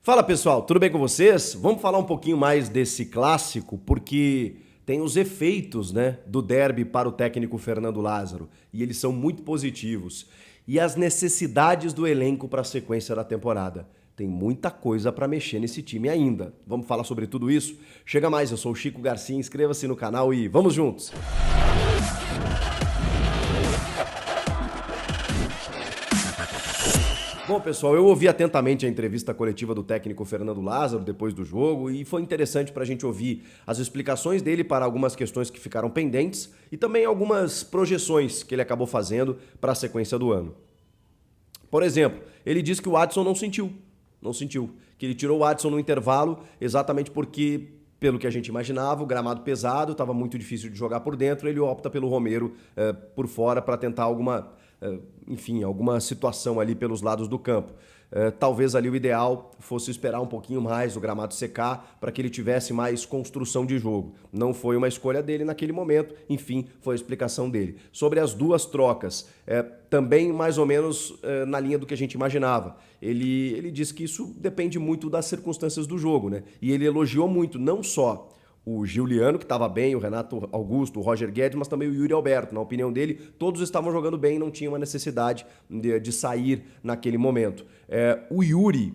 Fala pessoal, tudo bem com vocês? Vamos falar um pouquinho mais desse clássico, porque tem os efeitos, né, do derby para o técnico Fernando Lázaro, e eles são muito positivos. E as necessidades do elenco para a sequência da temporada. Tem muita coisa para mexer nesse time ainda. Vamos falar sobre tudo isso? Chega mais, eu sou o Chico Garcia, inscreva-se no canal e vamos juntos! Bom, pessoal, eu ouvi atentamente a entrevista coletiva do técnico Fernando Lázaro depois do jogo e foi interessante para a gente ouvir as explicações dele para algumas questões que ficaram pendentes e também algumas projeções que ele acabou fazendo para a sequência do ano. Por exemplo, ele disse que o Adson não sentiu, que ele tirou o Adson no intervalo exatamente porque, pelo que a gente imaginava, o gramado pesado, estava muito difícil de jogar por dentro, ele opta pelo Romero por fora para tentar alguma situação ali pelos lados do campo. Talvez ali o ideal fosse esperar um pouquinho mais o gramado secar para que ele tivesse mais construção de jogo. Não foi uma escolha dele naquele momento, enfim, foi a explicação dele. Sobre as duas trocas, também mais ou menos na linha do que a gente imaginava. Ele disse que isso depende muito das circunstâncias do jogo, né? E ele elogiou muito, não só o Giuliano, que estava bem, o Renato Augusto, o Roger Guedes, mas também o Yuri Alberto. Na opinião dele, todos estavam jogando bem, não tinha uma necessidade de sair naquele momento. O Yuri,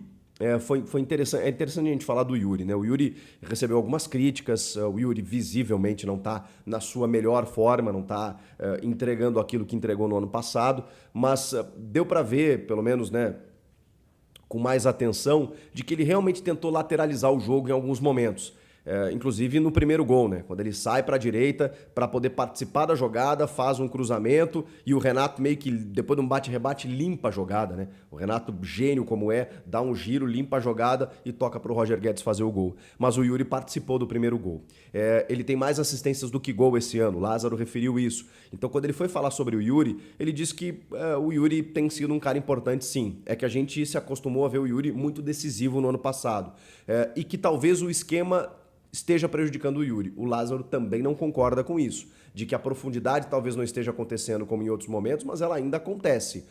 foi interessante, é interessante a gente falar do Yuri, né? O Yuri recebeu algumas críticas, o Yuri visivelmente não está na sua melhor forma, não está entregando aquilo que entregou no ano passado, mas deu para ver, pelo menos, né, com mais atenção, de que ele realmente tentou lateralizar o jogo em alguns momentos. Inclusive no primeiro gol, né? Quando ele sai para a direita para poder participar da jogada, faz um cruzamento e o Renato meio que, depois de um bate-rebate, limpa a jogada, né? O Renato, gênio como é, dá um giro, limpa a jogada e toca para o Roger Guedes fazer o gol. Mas o Yuri participou do primeiro gol. Ele tem mais assistências do que gol esse ano, o Lázaro referiu isso. Então quando ele foi falar sobre o Yuri, ele disse que o Yuri tem sido um cara importante, sim. É que a gente se acostumou a ver o Yuri muito decisivo no ano passado. E que talvez o esquema esteja prejudicando o Yuri. O Lázaro também não concorda com isso, de que a profundidade talvez não esteja acontecendo como em outros momentos, mas ela ainda acontece.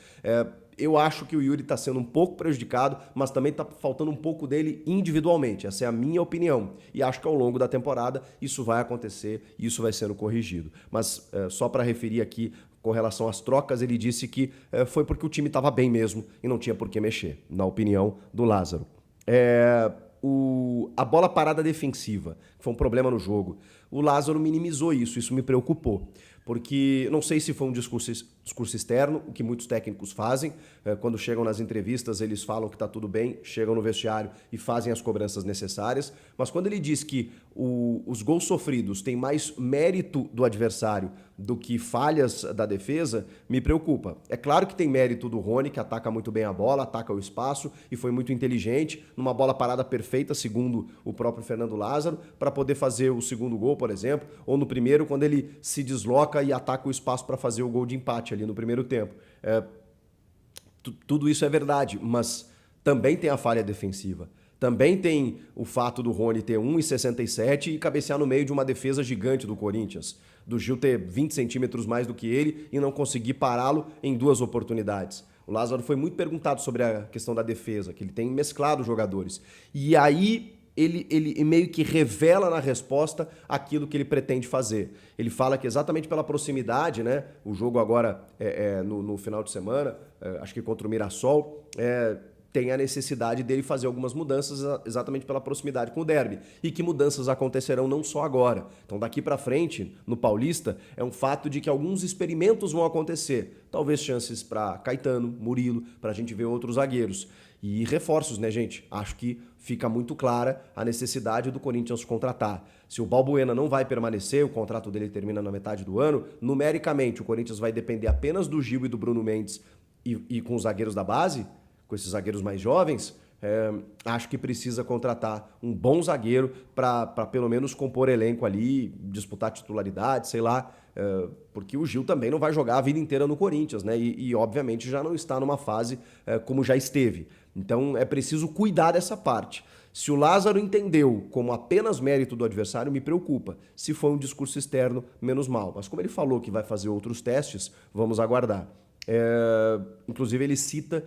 Eu acho que o Yuri está sendo um pouco prejudicado, mas também está faltando um pouco dele individualmente. Essa é a minha opinião. E acho que ao longo da temporada isso vai acontecer e isso vai sendo corrigido. Mas só para referir aqui, com relação às trocas, ele disse que foi porque o time estava bem mesmo e não tinha por que mexer, na opinião do Lázaro. A bola parada defensiva, que foi um problema no jogo, o Lázaro minimizou isso me preocupou. Porque não sei se foi um discurso externo, o que muitos técnicos fazem. Quando chegam nas entrevistas, eles falam que está tudo bem, chegam no vestiário e fazem as cobranças necessárias. Mas quando ele diz que os gols sofridos têm mais mérito do adversário do que falhas da defesa, me preocupa. É claro que tem mérito do Rony, que ataca muito bem a bola, ataca o espaço e foi muito inteligente, numa bola parada perfeita, segundo o próprio Fernando Lázaro, para poder fazer o segundo gol, por exemplo, ou no primeiro, quando ele se desloca e ataca o espaço para fazer o gol de empate ali no primeiro tempo. Tudo isso é verdade, mas também tem a falha defensiva. Também tem o fato do Rony ter 1,67 e cabecear no meio de uma defesa gigante do Corinthians. Do Gil ter 20 centímetros mais do que ele e não conseguir pará-lo em duas oportunidades. O Lázaro foi muito perguntado sobre a questão da defesa, que ele tem mesclado os jogadores. E aí ele meio que revela na resposta aquilo que ele pretende fazer. Ele fala que exatamente pela proximidade, né? O jogo agora no final de semana, acho que contra o Mirassol, tem a necessidade dele fazer algumas mudanças exatamente pela proximidade com o derby. E que mudanças acontecerão não só agora. Então daqui para frente, no Paulista, é um fato de que alguns experimentos vão acontecer. Talvez chances para Caetano, Murilo, para a gente ver outros zagueiros. E reforços, né, gente? Acho que fica muito clara a necessidade do Corinthians contratar. Se o Balbuena não vai permanecer, o contrato dele termina na metade do ano, numericamente o Corinthians vai depender apenas do Gil e do Bruno Mendes e com os zagueiros da base, com esses zagueiros mais jovens, acho que precisa contratar um bom zagueiro para pelo menos compor elenco ali, disputar titularidade, sei lá, porque o Gil também não vai jogar a vida inteira no Corinthians, né? E obviamente já não está numa fase como já esteve. Então é preciso cuidar dessa parte. Se o Lázaro entendeu como apenas mérito do adversário, me preocupa. Se foi um discurso externo, menos mal. Mas como ele falou que vai fazer outros testes, vamos aguardar. Inclusive ele cita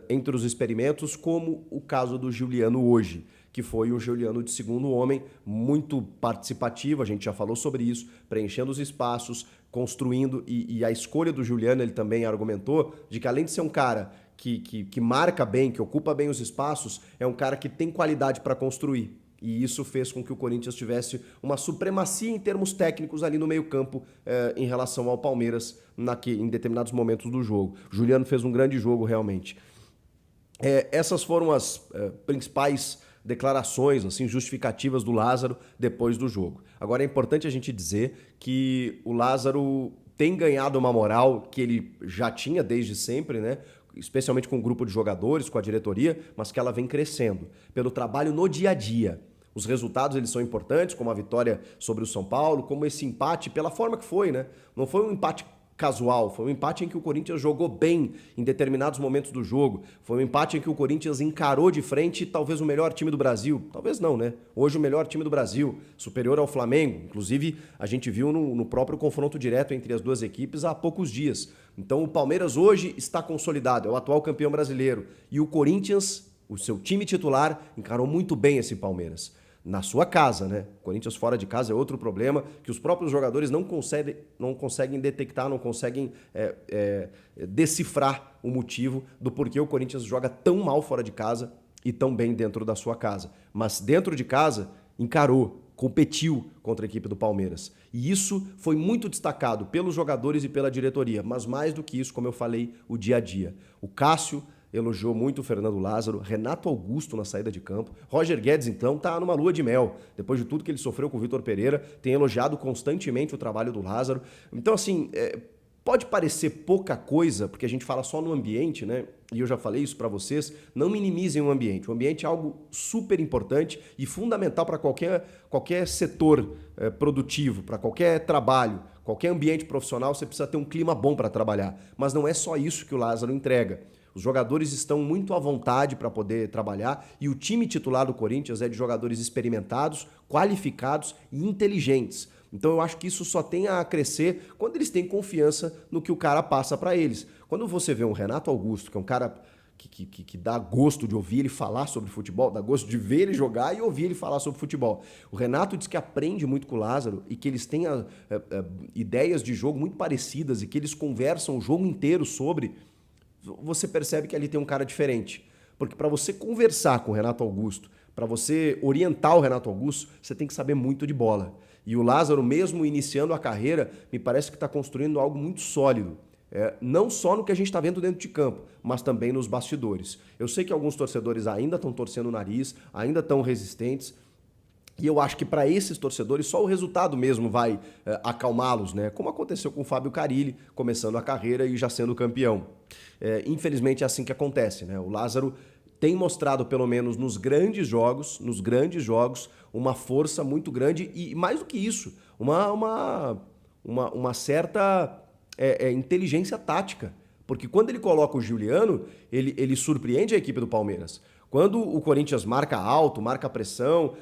entre os experimentos, como o caso do Giuliano hoje, que foi o Giuliano de segundo homem, muito participativo, a gente já falou sobre isso, preenchendo os espaços, construindo, e a escolha do Giuliano, ele também argumentou, de que além de ser um cara que marca bem, que ocupa bem os espaços, é um cara que tem qualidade para construir. E isso fez com que o Corinthians tivesse uma supremacia em termos técnicos ali no meio-campo em relação ao Palmeiras em determinados momentos do jogo. O Giuliano fez um grande jogo, realmente. Essas foram as principais declarações assim, justificativas do Lázaro depois do jogo. Agora é importante a gente dizer que o Lázaro tem ganhado uma moral que ele já tinha desde sempre, né? Especialmente com o grupo de jogadores, com a diretoria, mas que ela vem crescendo pelo trabalho no dia a dia. Os resultados eles são importantes, como a vitória sobre o São Paulo, como esse empate, pela forma que foi, né? Não foi um empate casual, foi um empate em que o Corinthians jogou bem em determinados momentos do jogo, foi um empate em que o Corinthians encarou de frente talvez o melhor time do Brasil, talvez não, né? Hoje o melhor time do Brasil, superior ao Flamengo, inclusive a gente viu no próprio confronto direto entre as duas equipes há poucos dias. Então o Palmeiras hoje está consolidado, é o atual campeão brasileiro, e o Corinthians, o seu time titular, encarou muito bem esse Palmeiras. Na sua casa, né? O Corinthians fora de casa é outro problema que os próprios jogadores não conseguem detectar, não conseguem decifrar o motivo do porquê o Corinthians joga tão mal fora de casa e tão bem dentro da sua casa. Mas dentro de casa, encarou, competiu contra a equipe do Palmeiras. E isso foi muito destacado pelos jogadores e pela diretoria. Mas mais do que isso, como eu falei, o dia a dia. O Cássio elogiou muito o Fernando Lázaro, Renato Augusto na saída de campo. Roger Guedes, então, tá numa lua de mel. Depois de tudo que ele sofreu com o Vitor Pereira, tem elogiado constantemente o trabalho do Lázaro. Então, assim, pode parecer pouca coisa, porque a gente fala só no ambiente, né? E eu já falei isso para vocês, não minimizem o ambiente. O ambiente é algo super importante e fundamental para qualquer setor produtivo, para qualquer trabalho, qualquer ambiente profissional, você precisa ter um clima bom para trabalhar. Mas não é só isso que o Lázaro entrega. Os jogadores estão muito à vontade para poder trabalhar e o time titular do Corinthians é de jogadores experimentados, qualificados e inteligentes. Então eu acho que isso só tem a crescer quando eles têm confiança no que o cara passa para eles. Quando você vê um Renato Augusto, que é um cara que dá gosto de ouvir ele falar sobre futebol, dá gosto de ver ele jogar e ouvir ele falar sobre futebol. O Renato diz que aprende muito com o Lázaro e que eles têm ideias de jogo muito parecidas e que eles conversam o jogo inteiro sobre. Você percebe que ali tem um cara diferente. Porque para você conversar com o Renato Augusto, para você orientar o Renato Augusto, você tem que saber muito de bola. E o Lázaro, mesmo iniciando a carreira, me parece que está construindo algo muito sólido. Não só no que a gente está vendo dentro de campo, mas também nos bastidores. Eu sei que alguns torcedores ainda estão torcendo o nariz, ainda estão resistentes, e eu acho que para esses torcedores só o resultado mesmo vai acalmá-los, né? Como aconteceu com o Fábio Carille, começando a carreira e já sendo campeão. Infelizmente é assim que acontece, né? O Lázaro tem mostrado, pelo menos nos grandes jogos, uma força muito grande e, mais do que isso, uma certa inteligência tática. Porque quando ele coloca o Giuliano, ele surpreende a equipe do Palmeiras. Quando o Corinthians marca alto, marca pressão,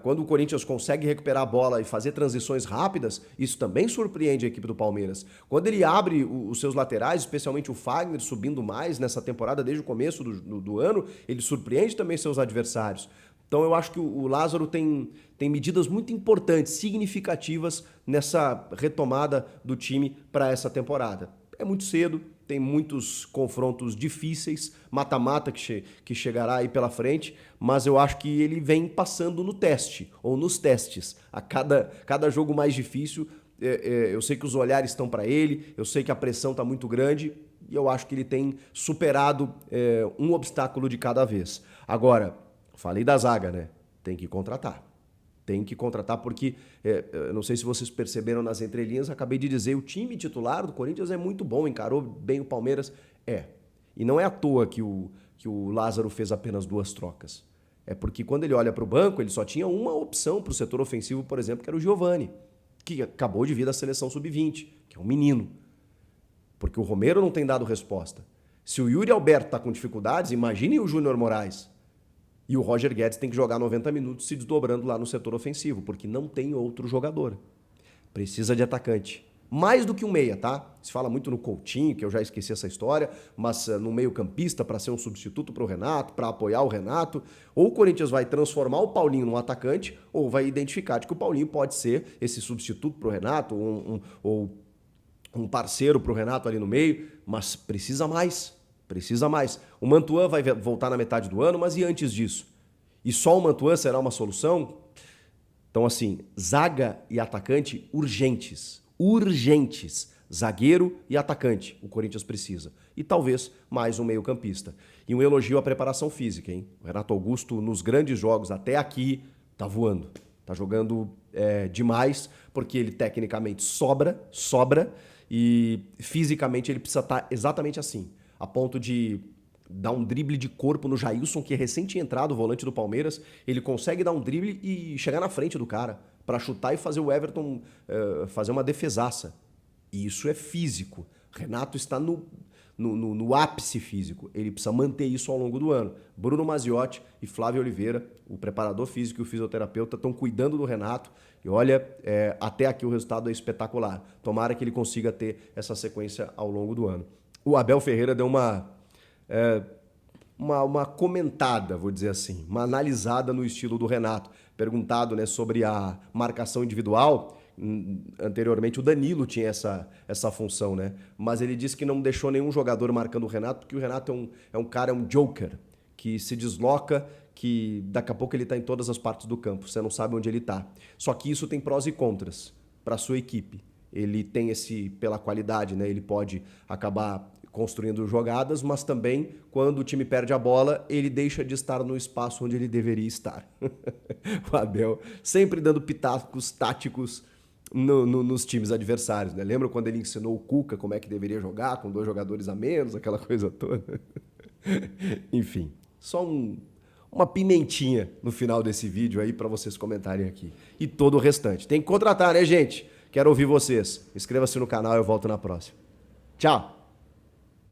quando o Corinthians consegue recuperar a bola e fazer transições rápidas, isso também surpreende a equipe do Palmeiras. Quando ele abre os seus laterais, especialmente o Fagner subindo mais nessa temporada desde o começo do ano, ele surpreende também seus adversários. Então eu acho que o Lázaro tem medidas muito importantes, significativas nessa retomada do time para essa temporada. É muito cedo, tem muitos confrontos difíceis, mata-mata que chegará aí pela frente, mas eu acho que ele vem passando no teste, ou nos testes. A cada jogo mais difícil, eu sei que os olhares estão para ele, eu sei que a pressão está muito grande, e eu acho que ele tem superado um obstáculo de cada vez. Agora, falei da zaga, né? Tem que contratar. Tem que contratar porque, não sei se vocês perceberam nas entrelinhas, acabei de dizer, o time titular do Corinthians é muito bom, encarou bem o Palmeiras. E não é à toa que o Lázaro fez apenas 2 trocas. É porque quando ele olha para o banco, ele só tinha uma opção para o setor ofensivo, por exemplo, que era o Giovani, que acabou de vir da seleção sub-20, que é um menino. Porque o Romero não tem dado resposta. Se o Yuri Alberto está com dificuldades, imagine o Júnior Moraes. E o Roger Guedes tem que jogar 90 minutos se desdobrando lá no setor ofensivo, porque não tem outro jogador. Precisa de atacante. mais do que um meia, tá? Se fala muito no Coutinho, que eu já esqueci essa história, mas no meio-campista para ser um substituto para o Renato, para apoiar o Renato, ou o Corinthians vai transformar o Paulinho num atacante, ou vai identificar de que o Paulinho pode ser esse substituto para o Renato, ou um parceiro para o Renato ali no meio, mas precisa mais, precisa mais. O Mantuan vai voltar na metade do ano, mas e antes disso? E só o Mantuan será uma solução? Então, assim, zaga e atacante urgentes. Urgentes. Zagueiro e atacante. O Corinthians precisa. E talvez mais um meio-campista. E um elogio à preparação física, hein? O Renato Augusto, nos grandes jogos até aqui, tá voando. Tá jogando demais, porque ele tecnicamente sobra, e fisicamente ele precisa estar exatamente assim. A ponto de dar um drible de corpo no Jailson, que é recém tinha entrado, o volante do Palmeiras. Ele consegue dar um drible e chegar na frente do cara para chutar e fazer o Everton fazer uma defesaça. E isso é físico. Renato está no ápice físico. Ele precisa manter isso ao longo do ano. Bruno Maziotti e Flávio Oliveira, o preparador físico e o fisioterapeuta, estão cuidando do Renato. E olha, até aqui o resultado é espetacular. Tomara que ele consiga ter essa sequência ao longo do ano. O Abel Ferreira deu uma comentada, vou dizer assim, uma analisada no estilo do Renato. Perguntado, né, sobre a marcação individual, anteriormente o Danilo tinha essa função, né? Mas ele disse que não deixou nenhum jogador marcando o Renato, porque o Renato é um joker, que se desloca, que daqui a pouco ele está em todas as partes do campo, você não sabe onde ele está. Só que isso tem prós e contras para a sua equipe. Ele tem pela qualidade, né? Ele pode acabar construindo jogadas, mas também, quando o time perde a bola, ele deixa de estar no espaço onde ele deveria estar. O Abel sempre dando pitacos táticos nos times adversários, né? Lembra quando ele ensinou o Cuca como é que deveria jogar, com 2 jogadores a menos, aquela coisa toda? Enfim, só uma pimentinha no final desse vídeo aí para vocês comentarem aqui. E todo o restante. Tem que contratar, né, gente? Quero ouvir vocês. Inscreva-se no canal e eu volto na próxima. Tchau!